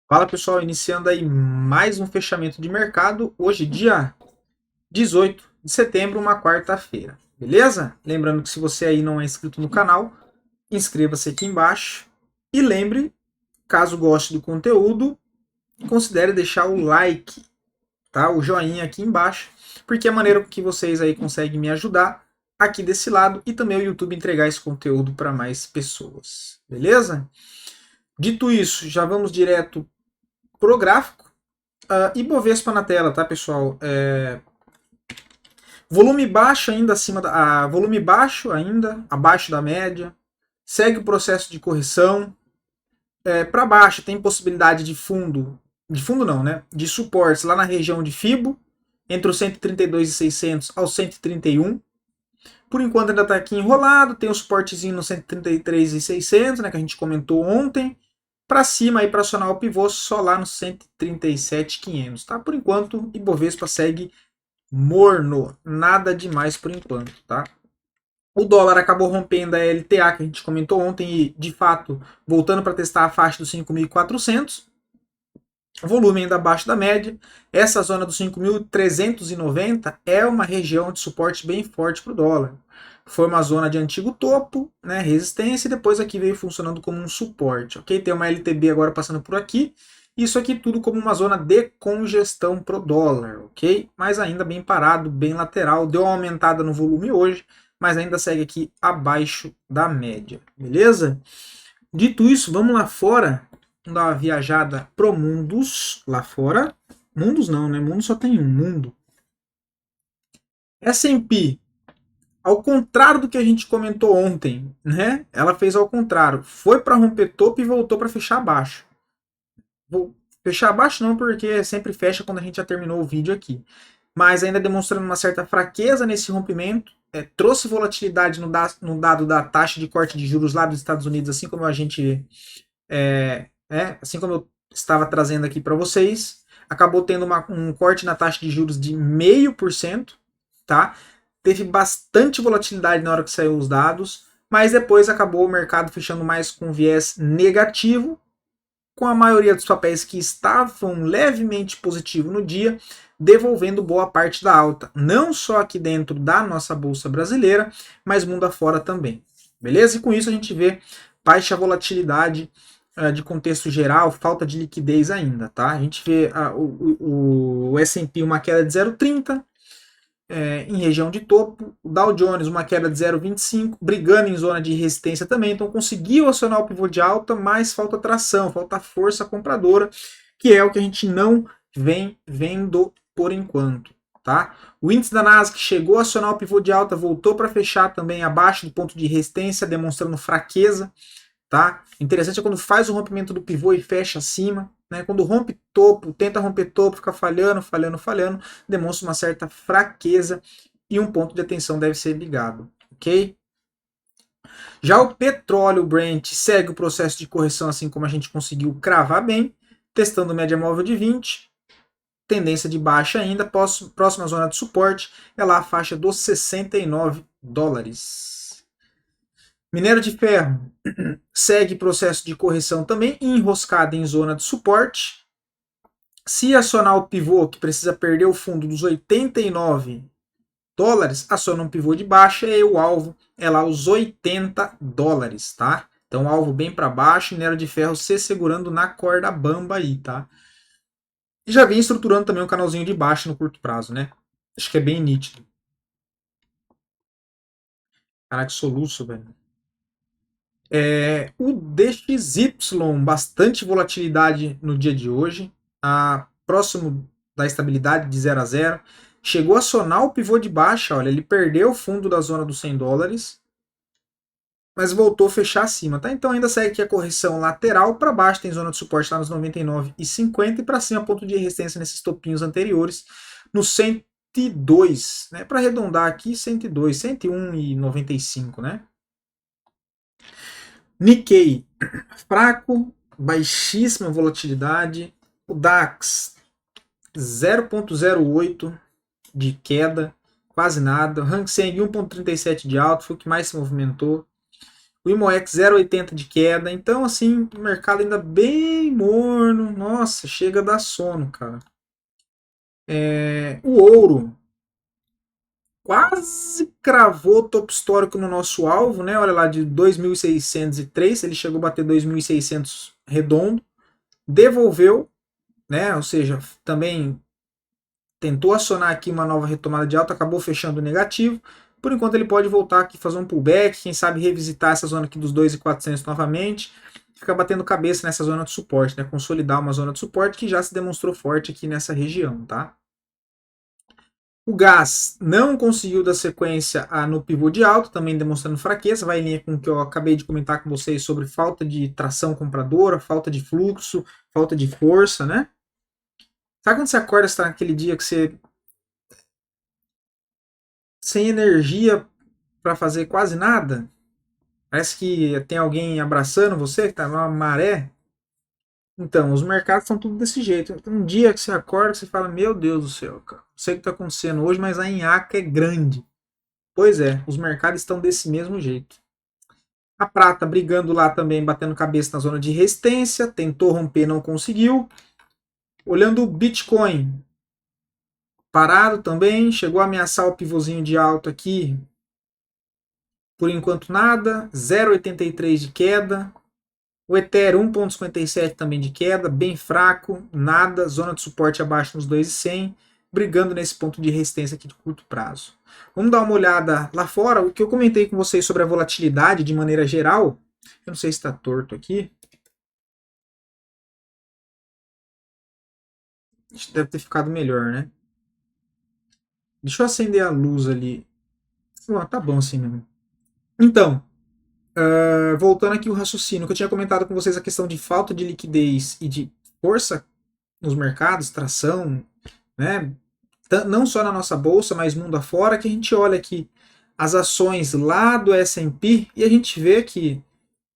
Fala pessoal, iniciando aí mais um fechamento de mercado, hoje dia 18 de setembro, uma quarta-feira, beleza? Lembrando que se você aí não é inscrito no canal, inscreva-se aqui embaixo e lembre, caso goste do conteúdo, considere deixar o like, tá? O joinha aqui embaixo, porque é a maneira que vocês aí conseguem me ajudar aqui desse lado e também o YouTube entregar esse conteúdo para mais pessoas, beleza? Dito isso, já vamos direto pro gráfico. Ibovespa na tela, tá, pessoal? Volume baixo ainda volume baixo ainda, abaixo da média. Segue o processo de correção. Para baixo tem possibilidade de fundo não, né? De suportes lá na região de Fibo, entre os 132.600 aos 131. Por enquanto ainda está aqui enrolado, tem um suportezinho no 133.600, né, que a gente comentou ontem. Para cima aí para acionar o pivô só lá no 137.500, tá? Por enquanto, Ibovespa segue morno, nada demais por enquanto, tá? O dólar acabou rompendo a LTA que a gente comentou ontem e, de fato, voltando para testar a faixa dos 5.400. Volume ainda abaixo da média. Essa zona dos 5.390 é uma região de suporte bem forte para o dólar. Foi uma zona de antigo topo, né, resistência, e depois aqui veio funcionando como um suporte. Ok? Tem uma LTB agora passando por aqui. Isso aqui tudo como uma zona de congestão pro dólar, ok? Mas ainda bem parado, bem lateral. Deu uma aumentada no volume hoje, mas ainda segue aqui abaixo da média, beleza? Dito isso, vamos lá fora, vamos dar uma viajada pro mundos lá fora. Mundos não, né? Mundo só tem um mundo. S&P, ao contrário do que a gente comentou ontem, né? Ela fez ao contrário, foi para romper topo e voltou para fechar abaixo. Vou fechar abaixo não, porque sempre fecha quando a gente já terminou o vídeo aqui. Mas ainda demonstrando uma certa fraqueza nesse rompimento. Trouxe volatilidade no dado da taxa de corte de juros lá dos Estados Unidos, assim como a gente assim como eu estava trazendo aqui para vocês. Acabou tendo um corte na taxa de juros de 0,5%, tá? Teve bastante volatilidade na hora que saiu os dados, mas depois acabou o mercado fechando mais com viés negativo, com a maioria dos papéis que estavam levemente positivo no dia, devolvendo boa parte da alta, não só aqui dentro da nossa bolsa brasileira, mas mundo afora também. Beleza? E com isso a gente vê baixa volatilidade de contexto geral, falta de liquidez ainda, tá? A gente vê o S&P uma queda de 0,30, em região de topo, o Dow Jones uma queda de 0,25, brigando em zona de resistência também, então conseguiu acionar o pivô de alta, mas falta tração, falta força compradora, que é o que a gente não vem vendo por enquanto, tá? O índice da Nasdaq chegou a acionar o pivô de alta, voltou para fechar também abaixo do ponto de resistência, demonstrando fraqueza, tá? Interessante é quando faz o rompimento do pivô e fecha acima, né? Quando rompe topo, tenta romper topo, fica falhando, demonstra uma certa fraqueza e um ponto de atenção deve ser ligado, ok? Já o petróleo Brent segue o processo de correção, assim como a gente conseguiu cravar bem, testando média móvel de 20, tendência de baixa ainda, próxima zona de suporte é lá a faixa dos $69. Minério de ferro segue processo de correção também, enroscada em zona de suporte. Se acionar o pivô, que precisa perder o fundo dos $89, aciona um pivô de baixa e o alvo é lá os $80, tá? Então, alvo bem para baixo, minério de ferro se segurando na corda bamba aí, tá? E já vem estruturando também um canalzinho de baixo no curto prazo, né? Acho que é bem nítido. Caraca, soluço, velho. O DXY, bastante volatilidade no dia de hoje, próximo da estabilidade de 0 a 0. Chegou a acionar o pivô de baixa, olha, ele perdeu o fundo da zona dos $100, mas voltou a fechar acima, tá? Então ainda segue aqui a correção lateral, para baixo tem zona de suporte lá nos 99,50 e para cima ponto de resistência nesses topinhos anteriores, no 102, né? Para arredondar aqui, 102, 101,95, né? Nikkei, fraco, baixíssima volatilidade. O DAX, 0,08 de queda, quase nada. O Hang Seng, 1,37 de alta, foi o que mais se movimentou. O IMOEX 0,80 de queda. Então, assim, o mercado ainda bem morno. Nossa, chega a dar sono, cara. O ouro quase cravou topo histórico no nosso alvo, né? Olha lá, de 2.603, ele chegou a bater 2.600 redondo, devolveu, né? Ou seja, também tentou acionar aqui uma nova retomada de alta, acabou fechando negativo. Por enquanto ele pode voltar aqui, fazer um pullback, quem sabe revisitar essa zona aqui dos 2.400 novamente, ficar batendo cabeça nessa zona de suporte, né? Consolidar uma zona de suporte que já se demonstrou forte aqui nessa região, tá? O gás não conseguiu dar sequência no pivô de alta, também demonstrando fraqueza, vai em linha com o que eu acabei de comentar com vocês sobre falta de tração compradora, falta de fluxo, falta de força, né? Sabe quando você acorda, está naquele dia que você sem energia para fazer quase nada? Parece que tem alguém abraçando você, que tá numa maré. Então, os mercados são tudo desse jeito. Um dia que você acorda, você fala: Meu Deus do céu, cara, não sei o que está acontecendo hoje, mas a enhaca é grande. Pois é, os mercados estão desse mesmo jeito. A prata brigando lá também, batendo cabeça na zona de resistência, tentou romper, não conseguiu. Olhando o Bitcoin, parado também, chegou a ameaçar o pivôzinho de alto aqui. Por enquanto nada, 0,83 de queda. O Ethereum 1,57 também de queda, bem fraco, nada, zona de suporte abaixo nos 2,100, brigando nesse ponto de resistência aqui de curto prazo. Vamos dar uma olhada lá fora, o que eu comentei com vocês sobre a volatilidade de maneira geral. Eu não sei se está torto aqui. Acho que deve ter ficado melhor, né? Deixa eu acender a luz ali. Tá bom assim mesmo. Então, voltando aqui o raciocínio, que eu tinha comentado com vocês a questão de falta de liquidez e de força nos mercados, tração, né? Não só na nossa bolsa, mas mundo afora, que a gente olha aqui as ações lá do S&P e a gente vê que,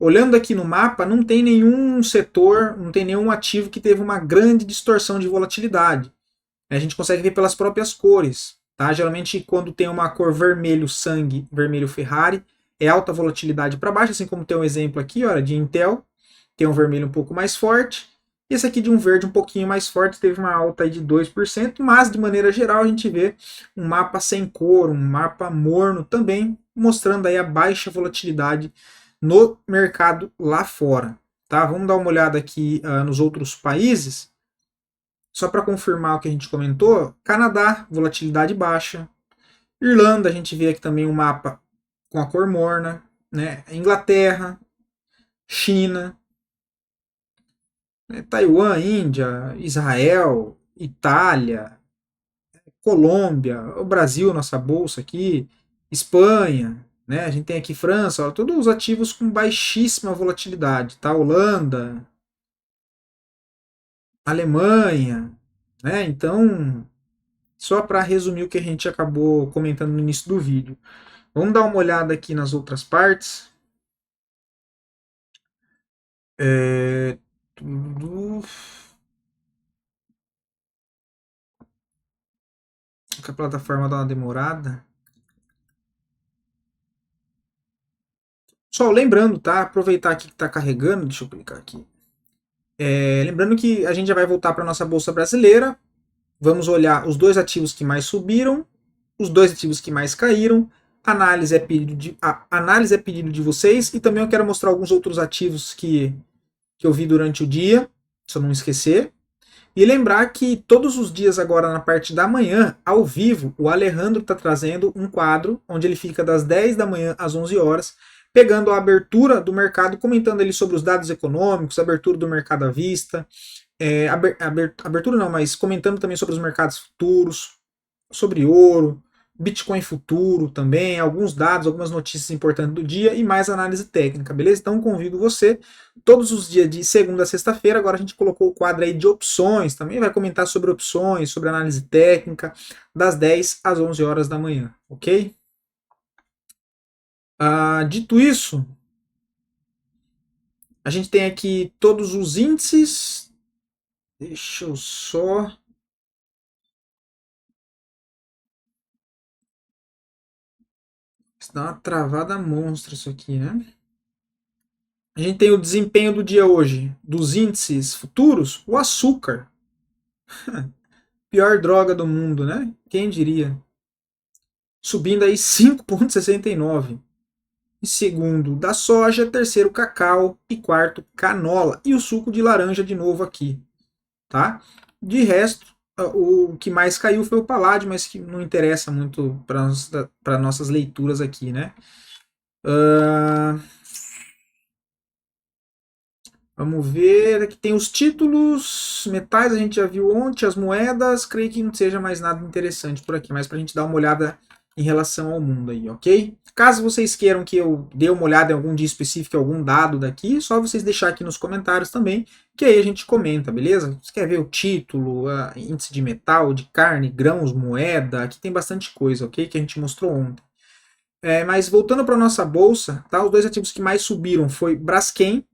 olhando aqui no mapa, não tem nenhum setor, não tem nenhum ativo que teve uma grande distorção de volatilidade. A gente consegue ver pelas próprias cores. Tá? Geralmente, quando tem uma cor vermelho sangue, vermelho Ferrari, é alta volatilidade para baixo, assim como tem um exemplo aqui, olha, de Intel, tem um vermelho um pouco mais forte. E esse aqui de um verde um pouquinho mais forte, teve uma alta aí de 2%, mas de maneira geral a gente vê um mapa sem cor, um mapa morno também, mostrando aí a baixa volatilidade no mercado lá fora. Tá? Vamos dar uma olhada aqui nos outros países. Só para confirmar o que a gente comentou, Canadá, volatilidade baixa. Irlanda, a gente vê aqui também um mapa com a cor morna. Né? Inglaterra, China, né? Taiwan, Índia, Israel, Itália, Colômbia, o Brasil, nossa bolsa aqui, Espanha, né? A gente tem aqui França, ó, todos os ativos com baixíssima volatilidade, tá? Holanda, Alemanha, né? Então, só para resumir o que a gente acabou comentando no início do vídeo. Vamos dar uma olhada aqui nas outras partes. É, tudo. Que a plataforma dá uma demorada. Só lembrando, tá? Aproveitar aqui que está carregando. Deixa eu clicar aqui. Lembrando que a gente já vai voltar para a nossa bolsa brasileira. Vamos olhar os dois ativos que mais subiram, os dois ativos que mais caíram. Análise é pedido de vocês. E também eu quero mostrar alguns outros ativos que eu vi durante o dia, se eu não esquecer. E lembrar que todos os dias agora na parte da manhã, ao vivo, o Alejandro está trazendo um quadro onde ele fica das 10 da manhã às 11 horas, pegando a abertura do mercado, comentando ali sobre os dados econômicos, a abertura do mercado à vista, abertura não, mas comentando também sobre os mercados futuros, sobre ouro, Bitcoin futuro também, alguns dados, algumas notícias importantes do dia e mais análise técnica, beleza? Então convido você todos os dias de segunda a sexta-feira. Agora a gente colocou o quadro aí de opções, também vai comentar sobre opções, sobre análise técnica, das 10 às 11 horas da manhã, ok? Dito isso, a gente tem aqui todos os índices. Deixa eu só. Dá uma travada monstra isso aqui, né? A gente tem o desempenho do dia hoje dos índices futuros, o açúcar. Pior droga do mundo, né? Quem diria? Subindo aí 5,69. Em segundo, da soja. Terceiro, cacau. E quarto, canola. E o suco de laranja de novo aqui, tá? De resto, o que mais caiu foi o paládio, mas que não interessa muito para nossas leituras aqui, né? Uh, Vamos ver. Aqui tem os títulos, metais, a gente já viu ontem, as moedas. Creio que não seja mais nada interessante por aqui, mas para a gente dar uma olhada em relação ao mundo aí, ok? Caso vocês queiram que eu dê uma olhada em algum dia específico, algum dado daqui, é só vocês deixar aqui nos comentários também, que aí a gente comenta, beleza? Você quer ver o título, índice de metal, de carne, grãos, moeda? Aqui tem bastante coisa, ok? Que a gente mostrou ontem. Mas voltando para nossa bolsa, tá? Os dois ativos que mais subiram foi Braskem,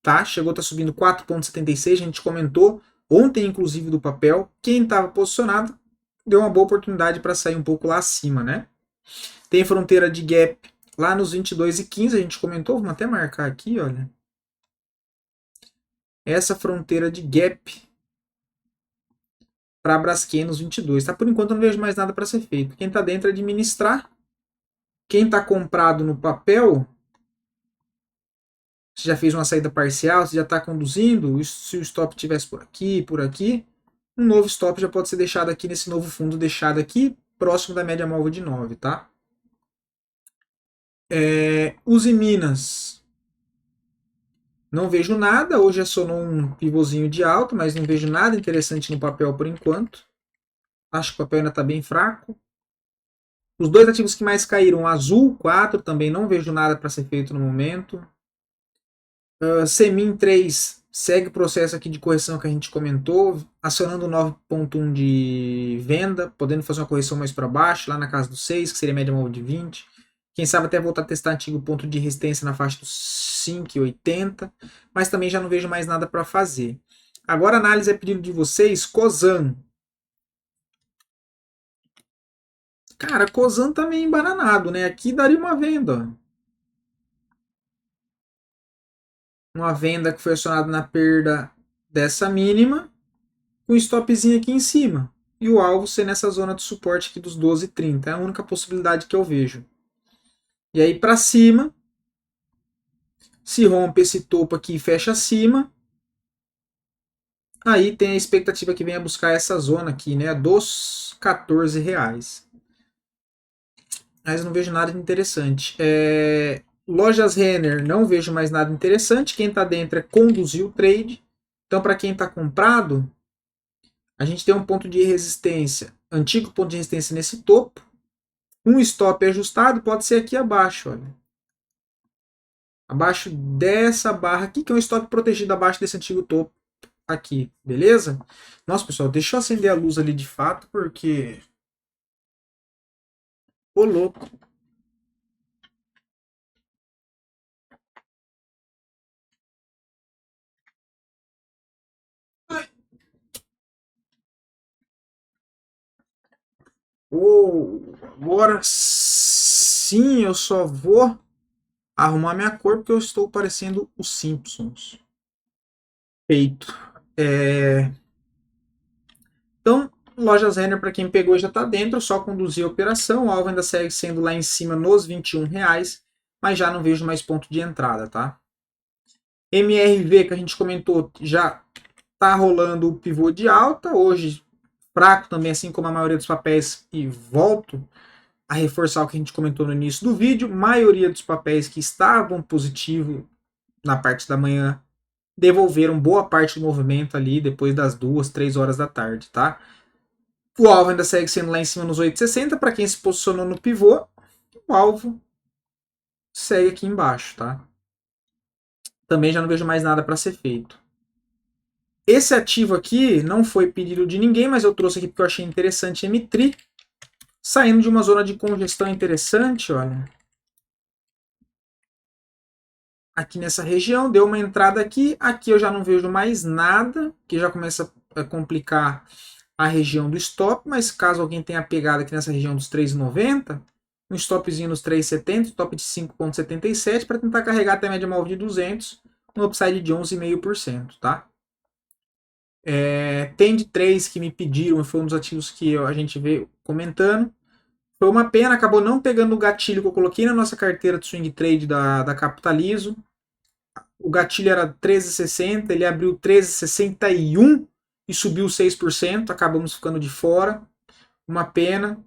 tá? Chegou a estar subindo 4,76, a gente comentou ontem, inclusive, do papel. Quem estava posicionado deu uma boa oportunidade para sair um pouco lá acima, né? Tem fronteira de gap lá nos 22,15, a gente comentou, vamos até marcar aqui, olha. Essa fronteira de gap para Braskem nos 22, tá? Por enquanto eu não vejo mais nada para ser feito. Quem está dentro é administrar. Quem está comprado no papel, você já fez uma saída parcial, você já está conduzindo, se o stop estivesse por aqui, um novo stop já pode ser deixado aqui nesse novo fundo, deixado aqui próximo da média móvel de 9, tá? Uzi Minas, não vejo nada, hoje acionou um pivôzinho de alta, mas não vejo nada interessante no papel por enquanto. Acho que o papel ainda está bem fraco. Os dois ativos que mais caíram, Azul 4, também não vejo nada para ser feito no momento. Semin 3 segue o processo aqui de correção que a gente comentou, acionando 9,1 de venda, podendo fazer uma correção mais para baixo, lá na casa dos 6, que seria a média móvel de 20. Quem sabe até voltar a testar antigo ponto de resistência na faixa dos 5,80, mas também já não vejo mais nada para fazer. Agora a análise é pedido de vocês, Cosan. Cara, Cosan tá meio embananado, né? Aqui daria uma venda, ó. Uma venda que foi acionada na perda dessa mínima, com um stopzinho aqui em cima. E o alvo ser nessa zona de suporte aqui dos 12,30. É a única possibilidade que eu vejo. E aí para cima, se rompe esse topo aqui e fecha acima, aí tem a expectativa que venha buscar essa zona aqui, né, dos R$14. Mas não vejo nada de interessante. Lojas Renner, não vejo mais nada interessante. Quem está dentro é conduzir o trade. Então, para quem está comprado, a gente tem um ponto de resistência, antigo ponto de resistência nesse topo. Um stop ajustado pode ser aqui abaixo, olha. Abaixo dessa barra aqui, que é um stop protegido abaixo desse antigo topo aqui, beleza? Nossa, pessoal, deixa eu acender a luz ali de fato, porque... Ô, louco. Agora sim, eu só vou arrumar minha cor porque eu estou parecendo os Simpsons. Feito. Então, lojas Renner, para quem pegou, já está dentro, só conduzir a operação. O alvo ainda segue sendo lá em cima nos R$21, mas já não vejo mais ponto de entrada, tá? MRV, que a gente comentou, já está rolando o pivô de alta. Hoje, fraco também, assim como a maioria dos papéis, e volto a reforçar o que a gente comentou no início do vídeo. Maioria dos papéis que estavam positivo na parte da manhã devolveram boa parte do movimento ali depois das 2, 3 horas da tarde, tá? O alvo ainda segue sendo lá em cima nos 8,60. Para quem se posicionou no pivô, o alvo segue aqui embaixo, tá? Também já não vejo mais nada para ser feito. Esse ativo aqui não foi pedido de ninguém, mas eu trouxe aqui porque eu achei interessante, M3, saindo de uma zona de congestão interessante, olha. Aqui nessa região, deu uma entrada aqui, aqui eu já não vejo mais nada, que já começa a complicar a região do stop, mas caso alguém tenha pegado aqui nessa região dos 3,90, um stopzinho nos 3,70, stop de 5,77 para tentar carregar até a média móvel de 200, um upside de 11,5%, tá? Tem de 3 que me pediram, foi um dos ativos que a gente veio comentando. Foi uma pena, acabou não pegando o gatilho que eu coloquei na nossa carteira de swing trade da Capitalizo. O gatilho era 13,60, ele abriu 13,61 e subiu 6%, acabamos ficando de fora. Uma pena.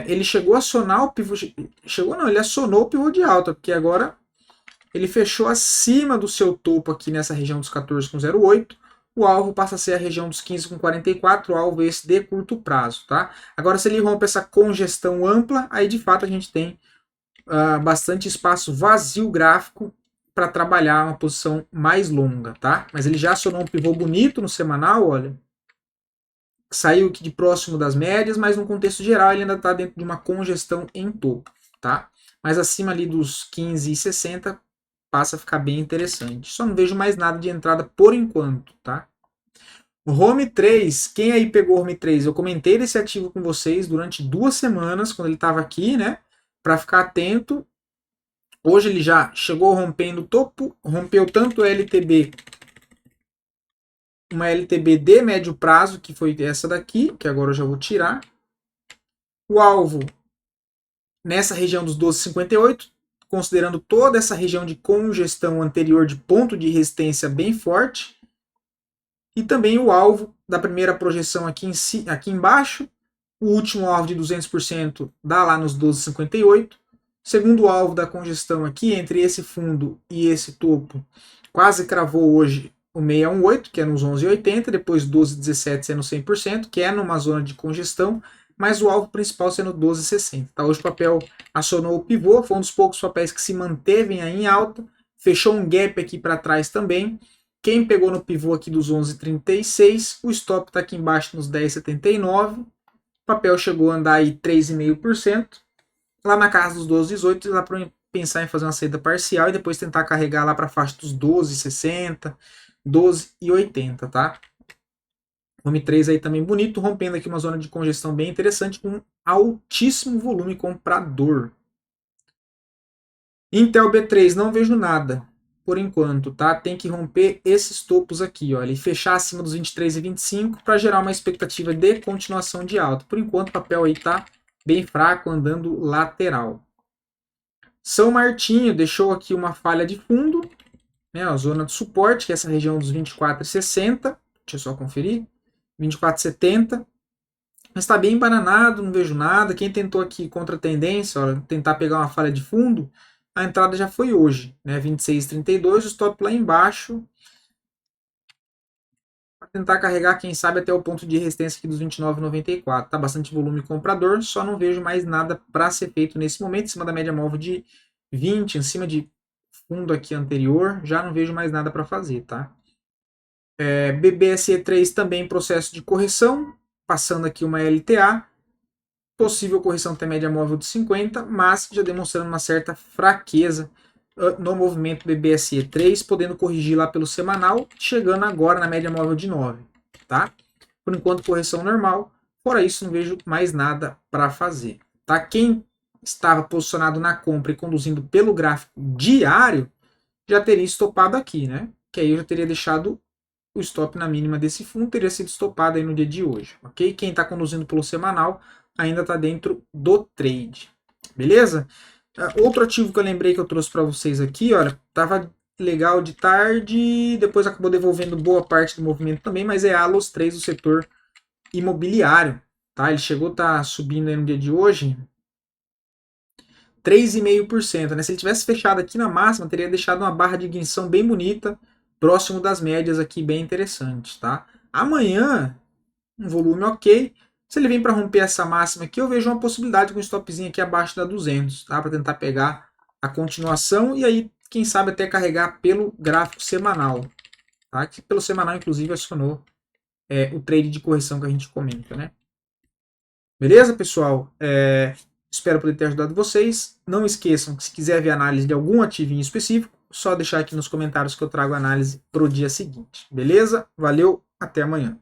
Ele chegou a acionar o pivô. Chegou não, ele acionou o pivô de alta, porque agora ele fechou acima do seu topo aqui nessa região dos 14,08. O alvo passa a ser a região dos 15,44, o alvo esse de curto prazo, tá? Agora, se ele rompe essa congestão ampla, aí de fato a gente tem bastante espaço vazio gráfico para trabalhar uma posição mais longa, tá? Mas ele já acionou um pivô bonito no semanal, olha. Saiu aqui de próximo das médias, mas no contexto geral ele ainda está dentro de uma congestão em topo, tá? Mas acima ali dos 15,60 passa a ficar bem interessante. Só não vejo mais nada de entrada por enquanto, tá? O Home 3, quem aí pegou o Home 3? Eu comentei desse ativo com vocês durante 2 semanas, quando ele estava aqui, né? Para ficar atento. Hoje ele já chegou rompendo o topo, rompeu tanto a LTB, uma LTB de médio prazo, que foi essa daqui, que agora eu já vou tirar. O alvo nessa região dos 12,58, considerando toda essa região de congestão anterior de ponto de resistência bem forte. E também o alvo da primeira projeção aqui embaixo. O último alvo de 200% dá lá nos 12,58. Segundo alvo da congestão aqui, entre esse fundo e esse topo, quase cravou hoje o 618, que é nos 11,80, depois 12,17 sendo 100%, que é numa zona de congestão, mas o alvo principal sendo 12,60. Tá? Hoje o papel acionou o pivô, foi um dos poucos papéis que se mantevem aí em alta, fechou um gap aqui para trás também. Quem pegou no pivô aqui dos 11,36, o stop está aqui embaixo nos 10,79, o papel chegou a andar aí 3,5%, lá na casa dos 12,18 dá para pensar em fazer uma saída parcial e depois tentar carregar lá para a faixa dos 12,60, 12,80, tá? Home 3 aí também bonito, rompendo aqui uma zona de congestão bem interessante com altíssimo volume comprador. Intel B3, não vejo nada por enquanto, tá? Tem que romper esses topos aqui, ó, e fechar acima dos 23,25 para gerar uma expectativa de continuação de alta. Por enquanto o papel aí tá bem fraco, andando lateral. São Martinho deixou aqui uma falha de fundo, né, a zona de suporte, que é essa região dos 24,60. Deixa eu só conferir. 24,70. Mas está bem embananado, não vejo nada. Quem tentou aqui contra a tendência, ó, tentar pegar uma falha de fundo, a entrada já foi hoje, né, 26,32, o stop lá embaixo. Para tentar carregar, quem sabe, até o ponto de resistência aqui dos 29,94. Tá bastante volume comprador, só não vejo mais nada para ser feito nesse momento, em cima da média móvel de 20, em cima de fundo aqui anterior, já não vejo mais nada para fazer, tá? BBSE3 também em processo de correção, passando aqui uma LTA, possível correção até média móvel de 50, mas já demonstrando uma certa fraqueza no movimento BBSE3, podendo corrigir lá pelo semanal, chegando agora na média móvel de 9, tá? Por enquanto, correção normal, fora isso não vejo mais nada para fazer, tá? Quem estava posicionado na compra e conduzindo pelo gráfico diário, já teria estopado aqui, né? Que aí eu já teria deixado o stop na mínima desse fundo, teria sido estopado aí no dia de hoje, ok? Quem está conduzindo pelo semanal ainda está dentro do trade, beleza? Outro ativo que eu lembrei que eu trouxe para vocês aqui, olha, tava legal de tarde, depois acabou devolvendo boa parte do movimento também, mas é Allos 3 do setor imobiliário, tá? Ele chegou a estar subindo aí no dia de hoje 3,5%, né? Se ele tivesse fechado aqui na máxima, teria deixado uma barra de ignição bem bonita, próximo das médias aqui, bem interessante, tá? Amanhã, um volume ok. Se ele vem para romper essa máxima aqui, eu vejo uma possibilidade com um stopzinho aqui abaixo da 200, tá? Para tentar pegar a continuação e aí, quem sabe, até carregar pelo gráfico semanal, tá? Que pelo semanal, inclusive, acionou o trade de correção que a gente comenta, né? Beleza, pessoal? Espero poder ter ajudado vocês. Não esqueçam que se quiser ver análise de algum ativo específico, só deixar aqui nos comentários que eu trago análise para o dia seguinte. Beleza? Valeu, até amanhã.